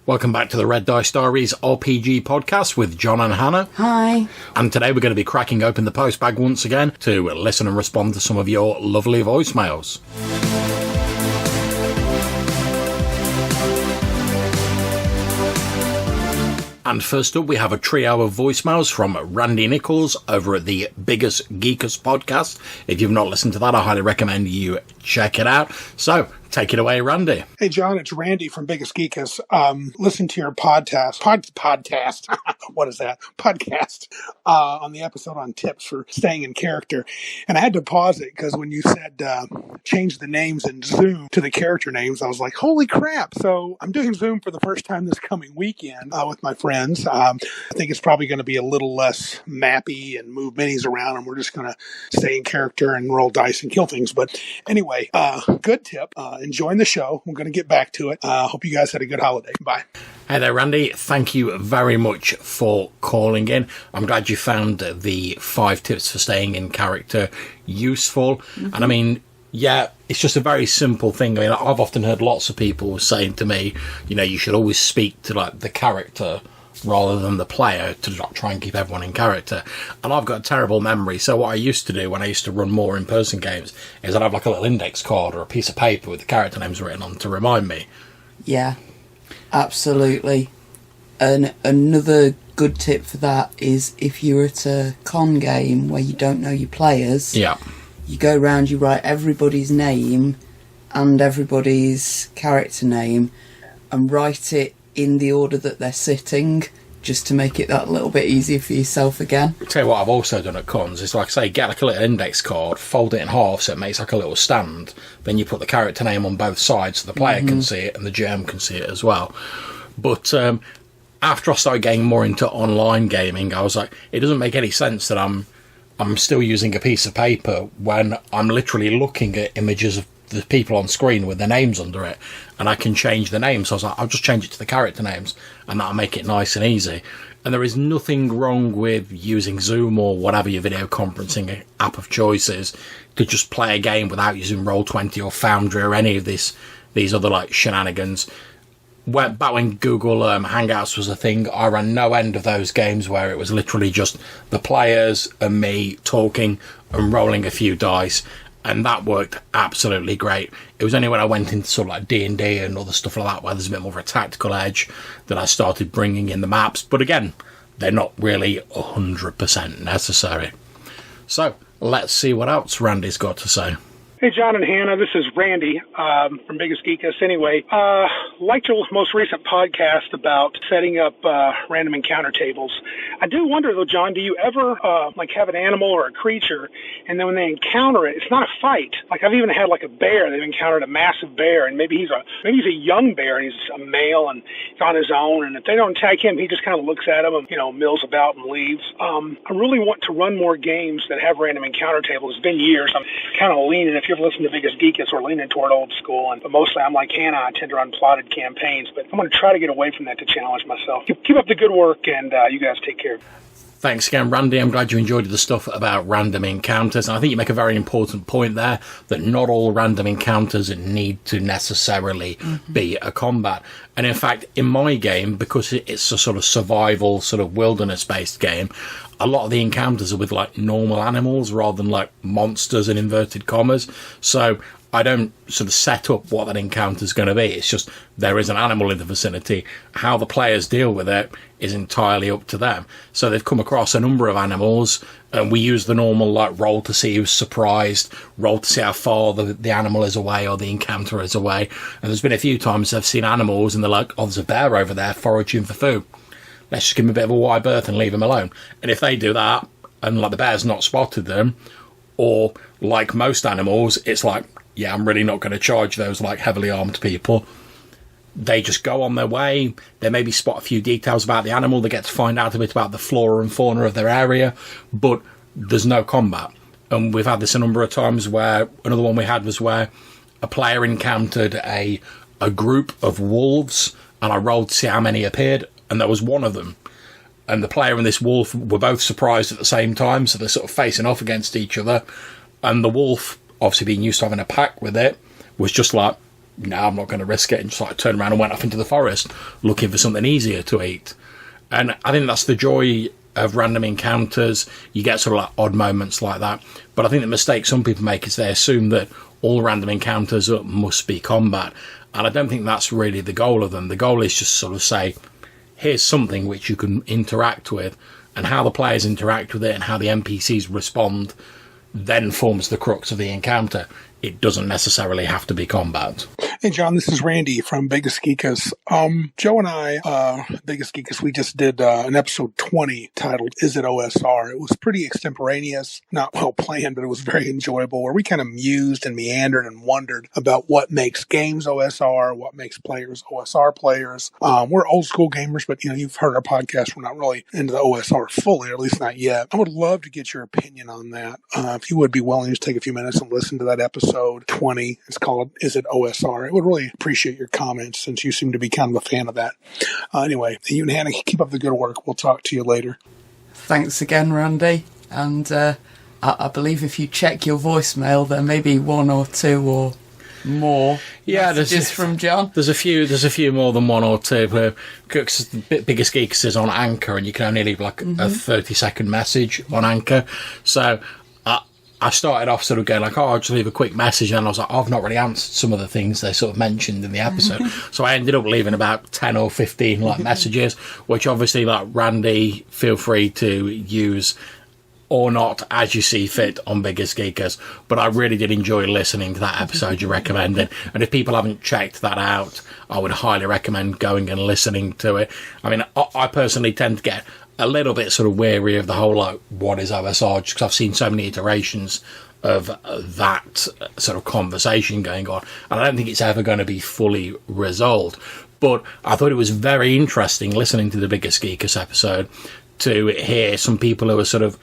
Welcome back to the Red Dice Diaries RPG podcast with John and Hannah. Hi. And today we're going to be cracking open the Postbag once again to listen and respond to some of your lovely voicemails. And first up, we have a trio of voicemails from Randy Nichols over at the Biggest Geekest podcast. If you've not listened to that, I highly recommend you check it out. So, take it away, Randy. Hey, John, it's Randy from Biggest Geekest. Listen to your podcast. What is that? Podcast. On the episode on tips for staying in character. And I had to pause it because when you said change the names in Zoom to the character names, I was like, holy crap. So I'm doing Zoom for the first time this coming weekend with my friends. I think it's probably going to be a little less mappy and move minis around, and we're just going to stay in character and roll dice and kill things. But anyway, good tip. Enjoying the show. We're going to get back to it. Hope you guys had a good holiday. Bye. Hey there, Randy. Thank you very much for calling in. I'm glad you found the 5 tips for staying in character useful. Mm-hmm. And I mean, yeah, it's just a very simple thing. I mean, I've often heard lots of people saying to me, you know, you should always speak to like the character rather than the player to try and keep everyone in character. And I've got a terrible memory, so what I used to do when I used to run more in-person games is I'd have like a little index card or a piece of paper with the character names written on to remind me. Yeah, absolutely. And another good tip for that is if you're at a con game where you don't know your players, yeah, you go around, you write everybody's name and everybody's character name and write it in the order that they're sitting, just to make it that little bit easier for yourself again. I'll tell you what I've also done at cons is, like I say, get like a little index card, fold it in half so it makes like a little stand, then you put the character name on both sides so the player can see it and the GM can see it as well. But after I started getting more into online gaming, I was like, it doesn't make any sense that I'm still using a piece of paper when I'm literally looking at images of the people on screen with their names under it, and I can change the names. So I was like, I'll just change it to the character names and that'll make it nice and easy. And there is nothing wrong with using Zoom or whatever your video conferencing app of choice is to just play a game without using Roll20 or Foundry or any of these other like shenanigans. Back when Google Hangouts was a thing, I ran no end of those games where it was literally just the players and me talking and rolling a few dice. And that worked absolutely great. It was only when I went into sort of like D&D and other stuff like that, where there's a bit more of a tactical edge, that I started bringing in the maps. But again, they're not really 100% necessary. So, let's see what else Randy's got to say. Hey, John and Hannah, this is Randy from Biggest Geekest. Anyway, liked your most recent podcast about setting up random encounter tables. I do wonder, though, John, do you ever have an animal or a creature, and then when they encounter it, it's not a fight. Like, I've even had like a bear. They've encountered a massive bear, and maybe he's a young bear, and he's a male, and he's on his own. And if they don't attack him, he just kind of looks at them and mills about and leaves. I really want to run more games that have random encounter tables. It's been years. I'm kind of leaning. If you've listened to Biggest Geekest, we're leaning toward old school, but mostly I'm like Hannah. I tend to run plotted campaigns, but I'm going to try to get away from that to challenge myself. Keep up the good work, and you guys take care. Thanks again, Randy. I'm glad you enjoyed the stuff about random encounters. And I think you make a very important point there, that not all random encounters need to necessarily be a combat. And in fact, in my game, because it's a sort of survival, sort of wilderness-based game, a lot of the encounters are with like normal animals rather than like monsters in inverted commas. So I don't sort of set up what that encounter is going to be. It's just there is an animal in the vicinity. How the players deal with it is entirely up to them. So they've come across a number of animals, and we use the normal like roll to see who's surprised, roll to see how far the animal is away or the encounter is away. And there's been a few times I've seen animals and they're like, oh, there's a bear over there foraging for food. Let's just give him a bit of a wide berth and leave him alone. And if they do that, and like the bear's not spotted them, or like most animals, it's like, yeah, I'm really not going to charge those like heavily armed people. They just go on their way. They maybe spot a few details about the animal. They get to find out a bit about the flora and fauna of their area, but there's no combat. And we've had this a number of times where another one we had was where a player encountered a group of wolves, and I rolled to see how many appeared, and there was one of them. And the player and this wolf were both surprised at the same time, so they're sort of facing off against each other. And the wolf, obviously being used to having a pack with it, was just like, no, I'm not going to risk it, and just like turned around and went off into the forest looking for something easier to eat. And I think that's the joy of random encounters. You get sort of like odd moments like that. But I think the mistake some people make is they assume that all random encounters must be combat. And I don't think that's really the goal of them. The goal is just sort of say, here's something which you can interact with, and how the players interact with it and how the NPCs respond then forms the crux of the encounter. It doesn't necessarily have to be combat. Hey, John, this is Randy from Biggest Geekas. Joe and I, Biggest Geekas, we just did an episode 20 titled, Is It OSR? It was pretty extemporaneous, not well planned, but it was very enjoyable, where we kind of mused and meandered and wondered about what makes games OSR, what makes players OSR players. We're old school gamers, but you've heard our podcast. We're not really into the OSR fully, or at least not yet. I would love to get your opinion on that. If you would be willing to take a few minutes and listen to that episode 20. It's called, Is It OSR? I would really appreciate your comments, since you seem to be kind of a fan of that. Anyway, you and Hannah, keep up the good work. We'll talk to you later. Thanks again, Randy. And I believe if you check your voicemail, there may be one or two or more messages from John. There's a few more than one or two. Because the Biggest Geeks is on Anchor, and you can only leave like a 30-second message on Anchor. So I started off sort of going like, I'll just leave a quick message, and I was like, I've not really answered some of the things they sort of mentioned in the episode. So I ended up leaving about 10 or 15 like messages, which obviously, like, Randy, feel free to use or not as you see fit on Biggest Geekers. But I really did enjoy listening to that episode you recommended, and if people haven't checked that out, I would highly recommend going and listening to it. I mean, I personally tend to get a little bit sort of weary of the whole, like, what is OSR, just because I've seen so many iterations of that sort of conversation going on, and I don't think it's ever going to be fully resolved. But I thought it was very interesting listening to the Biggest Geekers episode to hear some people who are sort of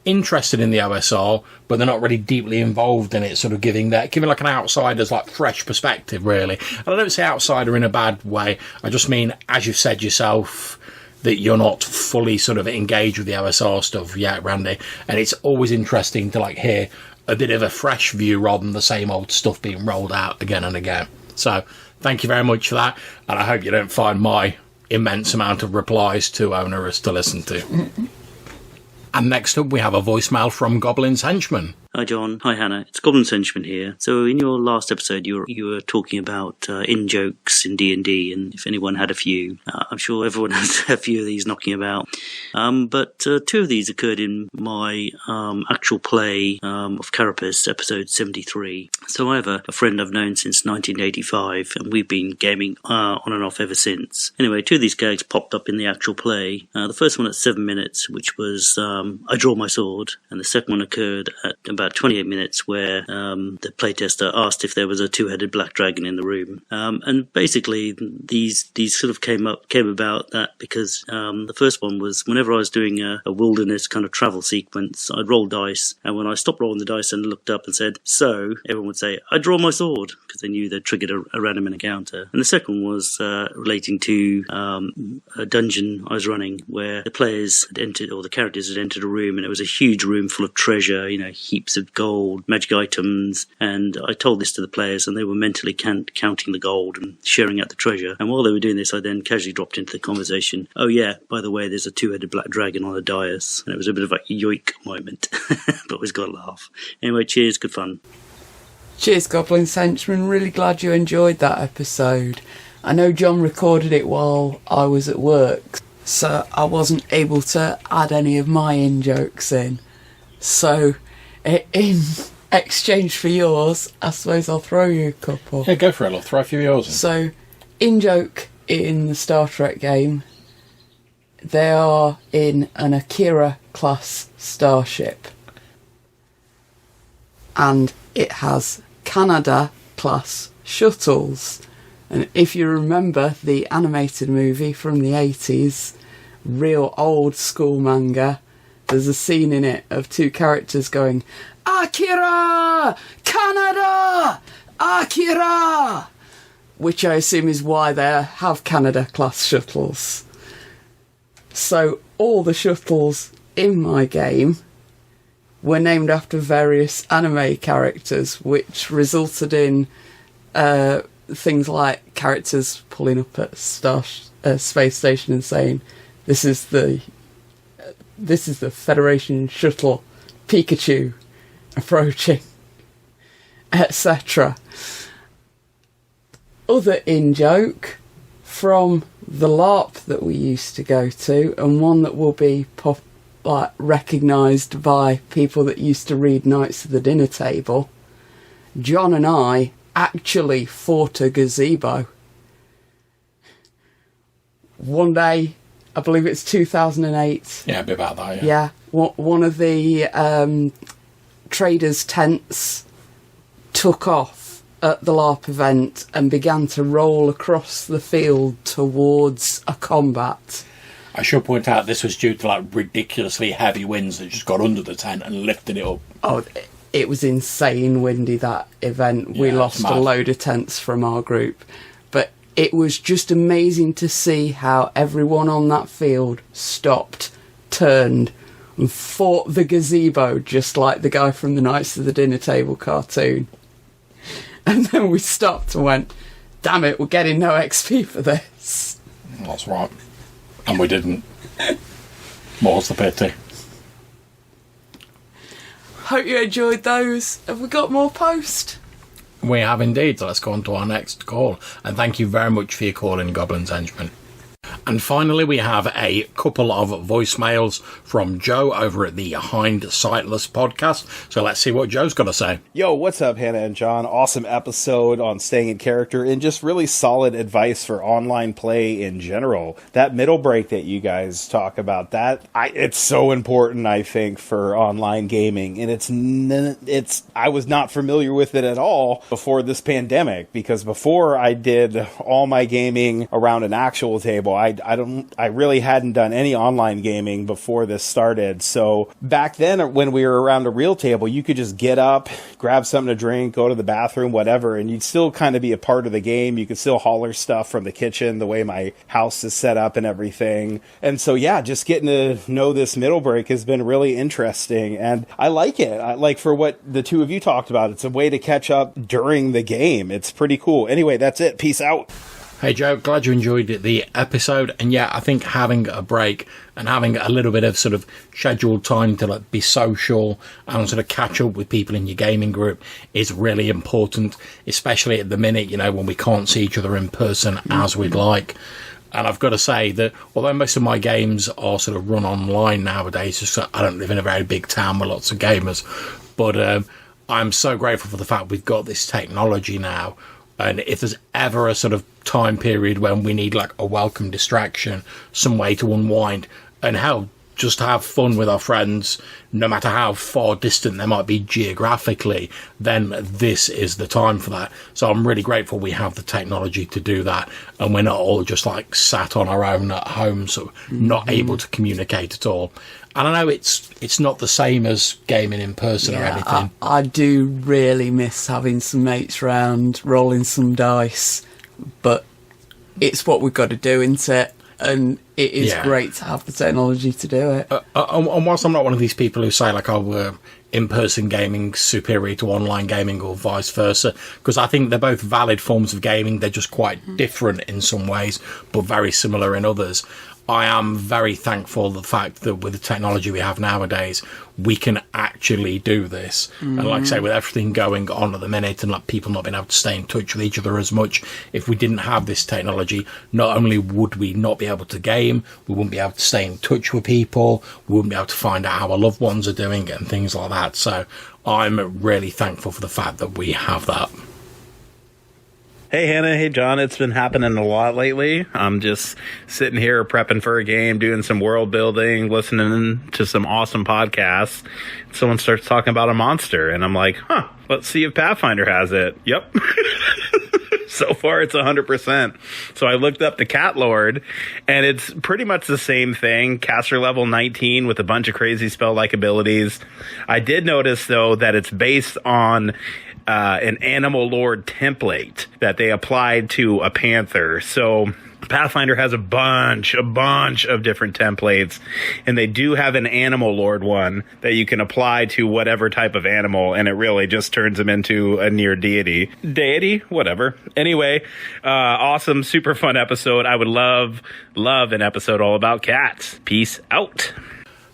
interested in the OSR, but they're not really deeply involved in it, sort of giving like an outsider's like fresh perspective, really. And I don't say outsider in a bad way. I just mean, as you've said yourself, that you're not fully sort of engaged with the OSR stuff yet, Randy. And it's always interesting to like hear a bit of a fresh view rather than the same old stuff being rolled out again and again. So thank you very much for that. And I hope you don't find my immense amount of replies too onerous to listen to. And next up, we have a voicemail from Goblins Henchman. Hi John, hi Hannah, it's Goblins Henchman here. So in your last episode you were talking about in-jokes in D&D, and if anyone had a few, I'm sure everyone has a few of these knocking about. But two of these occurred in my actual play of Carapace, episode 73. So I have a friend I've known since 1985, and we've been gaming on and off ever since. Anyway, two of these gags popped up in the actual play. The first one at 7 minutes, which was I draw my sword, and the second one occurred at about 28 minutes, where the playtester asked if there was a two-headed black dragon in the room. And basically, these sort of came about that because the first one was whenever I was doing a wilderness kind of travel sequence, I'd roll dice, and when I stopped rolling the dice and looked up and said, "So," everyone would say, "I draw my sword," because they knew they'd triggered a random encounter. And the second one was relating to a dungeon I was running where the players had entered, or the characters had entered a room, and it was a huge room full of treasure, heaps of gold, magic items, and I told this to the players, and they were mentally counting the gold and sharing out the treasure. And while they were doing this, I then casually dropped into the conversation, "Oh yeah, by the way, there's a two-headed black dragon on the dais," and it was a bit of a yoik moment, but we've got to laugh. Anyway, cheers, good fun. Cheers, Goblins Henchman. Really glad you enjoyed that episode. I know John recorded it while I was at work, so I wasn't able to add any of my in-jokes in. So in exchange for yours, I suppose I'll throw you a couple. Yeah, go for it. I'll throw a few of yours in. So, in-joke in the Star Trek game, they are in an Akira-class starship. And it has Canada-class shuttles. And if you remember the animated movie from the 80s, real old school manga, there's a scene in it of two characters going, "Akira! Canada! Akira!" Which I assume is why they have Canada-class shuttles. So all the shuttles in my game were named after various anime characters, which resulted in things like characters pulling up at a space station and saying, "This is the Federation shuttle, Pikachu approaching," etc. Other in-joke from the LARP that we used to go to, and one that will be recognised by people that used to read Knights of the Dinner Table. John and I actually fought a gazebo. One day, I believe it's 2008. Yeah, a bit about that, Yeah, one of the traders' tents took off at the LARP event and began to roll across the field towards a combat. I should point out this was due to ridiculously heavy winds that just got under the tent and lifted it up. Oh, it was insane windy, that event. We lost a load of tents from our group. But it was just amazing to see how everyone on that field stopped, turned, and fought the gazebo just like the guy from the Knights of the Dinner Table cartoon. And then we stopped and went, "Damn it, we're getting no XP for this." That's right. And we didn't. More's the pity. Hope you enjoyed those. Have we got more post? We have indeed. So let's go on to our next call. And thank you very much for your call in, Goblins Henchman. And finally, we have a couple of voicemails from Joe over at the Hindsightless podcast. So let's see what Joe's got to say. Yo, what's up, Hannah and John? Awesome episode on staying in character and just really solid advice for online play in general. That middle break that you guys talk about, it's so important, I think, for online gaming. And I was not familiar with it at all before this pandemic, because before I did all my gaming around an actual table, I really hadn't done any online gaming before this started. So back then, when we were around a real table, you could just get up, grab something to drink, go to the bathroom, whatever, and you'd still kind of be a part of the game. You could still holler stuff from the kitchen, the way my house is set up and everything. And so, yeah, just getting to know this middle break has been really interesting, and I like it. I like, for what the two of you talked about, it's a way to catch up during the game. It's pretty cool. Anyway, that's it. Peace out. Hey Joe, glad you enjoyed the episode. And yeah, I think having a break and having a little bit of sort of scheduled time to be social and sort of catch up with people in your gaming group is really important, especially at the minute, when we can't see each other in person as we'd like. And I've got to say that although most of my games are sort of run online nowadays, just I don't live in a very big town with lots of gamers, but I'm so grateful for the fact we've got this technology now. And if there's ever a sort of time period when we need a welcome distraction, some way to unwind, and just have fun with our friends, no matter how far distant they might be geographically, then this is the time for that. So I'm really grateful we have the technology to do that, and we're not all just sat on our own at home, so not able to communicate at all. And I know it's not the same as gaming in person or anything. I do really miss having some mates round, rolling some dice, but it's what we've got to do, isn't it? And it is great to have the technology to do it. And whilst I'm not one of these people who say in-person gaming superior to online gaming or vice versa, because I think they're both valid forms of gaming. They're just quite different in some ways, but very similar in others. I am very thankful for the fact that with the technology we have nowadays, we can actually do this. And like I say, with everything going on at the minute and people not being able to stay in touch with each other as much, if we didn't have this technology, not only would we not be able to game, we wouldn't be able to stay in touch with people, we wouldn't be able to find out how our loved ones are doing and things like that. So I'm really thankful for the fact that we have that. Hey, Hannah. Hey, John. It's been happening a lot lately. I'm just sitting here prepping for a game, doing some world building, listening to some awesome podcasts. Someone starts talking about a monster, and I'm like, let's see if Pathfinder has it. Yep. So far, it's 100%. So I looked up the Cat Lord, and it's pretty much the same thing. Caster level 19 with a bunch of crazy spell-like abilities. I did notice, though, that it's based on an animal lord template that they applied to a panther. So Pathfinder has a bunch of different templates, and they do have an animal lord one that you can apply to whatever type of animal, and it really just turns them into a near deity, whatever. Anyway, awesome, super fun episode. I would love an episode all about cats. Peace out.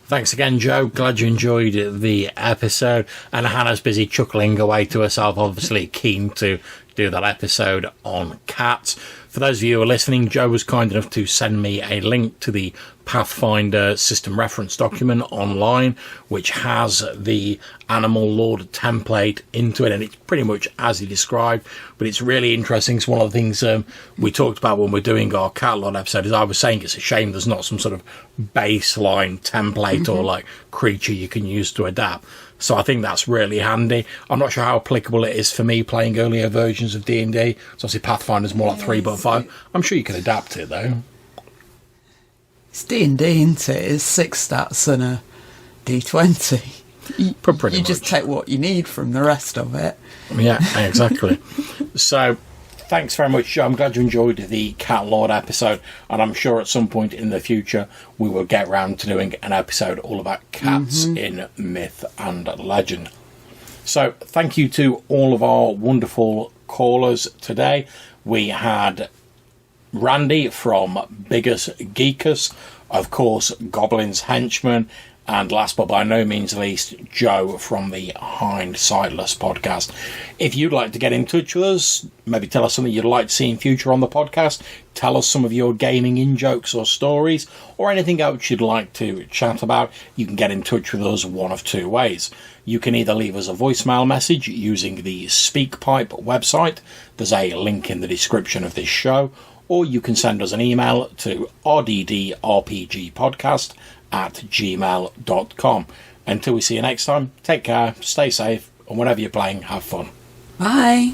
Thanks again, Joe. Glad you enjoyed the episode. And Hannah's busy chuckling away to herself, obviously keen to do that episode on cats. For those of you who are listening, Joe was kind enough to send me a link to the Pathfinder system reference document online, which has the Animal Lord template into it, and it's pretty much as he described, but it's really interesting. It's one of the things we talked about when we're doing our Cat Lord episode. As I was saying, it's a shame there's not some sort of baseline template or like creature you can use to adapt. So I think that's really handy. I'm not sure how applicable it is for me playing earlier versions of D&D. So obviously Pathfinder's more like 3.5. I'm sure you can adapt it though. It's D&D, isn't it? It's 6 stats and a D20. You just take what you need from the rest of it. Yeah, exactly. So thanks very much, Joe. I'm glad you enjoyed the Cat Lord episode, and I'm sure at some point in the future we will get round to doing an episode all about cats in myth and legend. So thank you to all of our wonderful callers today. We had Randy from Biggest Geekus, of course, Goblins Henchman, and last but by no means least, Joe from the Hindsightless podcast. If you'd like to get in touch with us, maybe tell us something you'd like to see in future on the podcast, tell us some of your gaming in-jokes or stories, or anything else you'd like to chat about, you can get in touch with us one of two ways. You can either leave us a voicemail message using the SpeakPipe website, there's a link in the description of this show, or you can send us an email to rddrpgpodcast@gmail.com. Until we see you next time, take care, stay safe, and whatever you're playing, have fun. Bye.